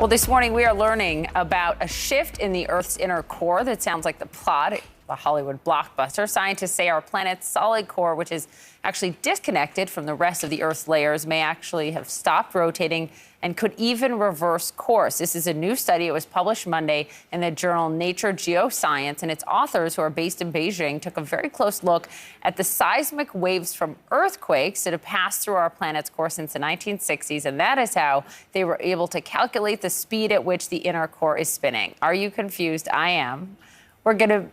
Well, this morning we are learning about a shift in the Earth's inner core that sounds like the plot of a Hollywood blockbuster. Scientists say our planet's solid core, which is actually disconnected from the rest of the Earth's layers, may actually have stopped rotating and could even reverse course. This is a new study. It was published Monday in the journal Nature Geoscience, and its authors, who are based in Beijing, took a very close look at the seismic waves from earthquakes that have passed through our planet's core since the 1960s, and that is how they were able to calculate the speed at which the inner core is spinning. Are you confused? I am. We're going to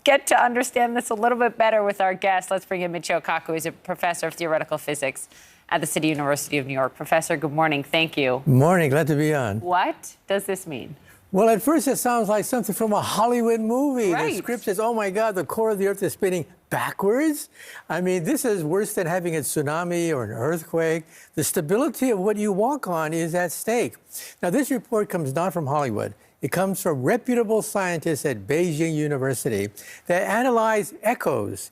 get to understand this a little bit better with our guest. Let's bring in Michio Kaku, who's a professor of theoretical physics at the City University of New York. Professor, good morning. Thank you. Morning. Glad to be on. What does this mean? Well, at first it sounds like something from a Hollywood movie. Right. The script says, oh my God, the core of the Earth is spinning backwards. I mean, this is worse than having a tsunami or an earthquake. The stability of what you walk on is at stake. Now, this report comes not from Hollywood. It comes from reputable scientists at Beijing University that analyze echoes.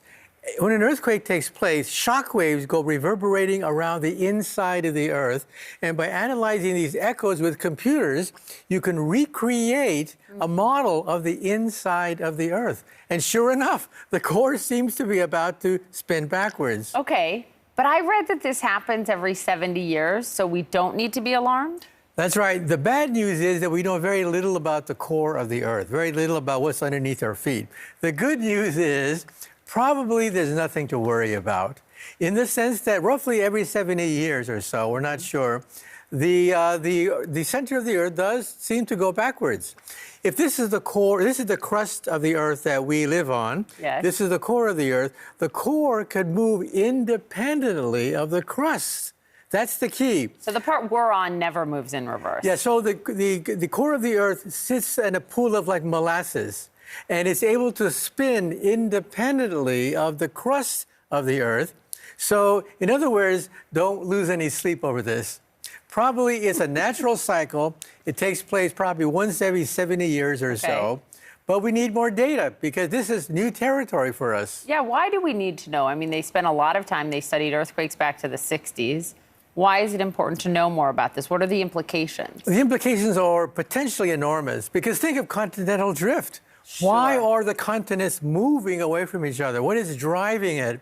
When an earthquake takes place, shock waves go reverberating around the inside of the Earth. And by analyzing these echoes with computers, you can recreate a model of the inside of the Earth. And sure enough, the core seems to be about to spin backwards. Okay, but I read that this happens every 70 years, so we don't need to be alarmed? That's right. The bad news is that we know very little about the core of the Earth, very little about what's underneath our feet. The good news is probably there's nothing to worry about, in the sense that roughly every 70 years or so, we're not sure, the center of the Earth does seem to go backwards. If this is the core, this is the crust of the Earth that we live on, yes. This is the core of the Earth, the core could move independently of the crust. That's the key. So the part we're on never moves in reverse. Yeah, so the core of the Earth sits in a pool of like molasses, and it's able to spin independently of the crust of the Earth. So, in other words, don't lose any sleep over this. Probably it's a natural cycle. It takes place probably once every 70 years or so. But we need more data because this is new territory for us. Yeah, why do we need to know? I mean, they spent a lot of time, they studied earthquakes back to the 60s. Why is it important to know more about this? What are the implications? The implications are potentially enormous because think of continental drift. Sure. Why are the continents moving away from each other? What is driving it?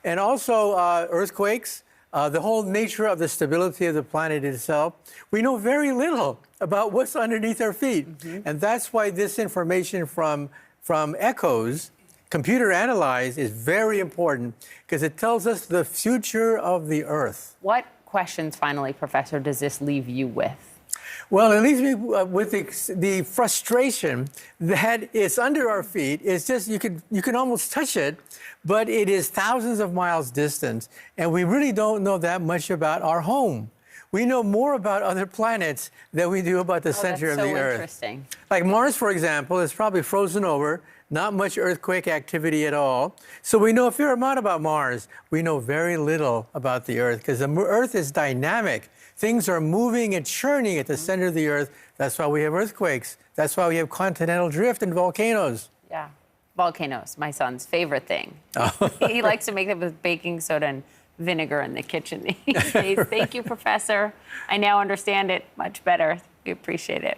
And also earthquakes, the whole nature of the stability of the planet itself. We know very little about what's underneath our feet. And that's why this information from echoes, computer analyzed, is very important because it tells us the future of the Earth. What questions, finally, Professor, does this leave you with? Well, it leaves me with the frustration that it's under our feet. It's just, you can almost touch it, but it is thousands of miles distant, and we really don't know that much about our home. We know more about other planets than we do about the center of the Earth. That's so interesting. Like Mars, for example, is probably frozen over, not much earthquake activity at all. So we know a fair amount about Mars. We know very little about the Earth because the Earth is dynamic. Things are moving and churning at the center of the Earth. That's why we have earthquakes. That's why we have continental drift and volcanoes. Yeah, volcanoes, my son's favorite thing. He likes to make them with baking soda and vinegar in the kitchen these days. Thank you, Professor. I now understand it much better. We appreciate it.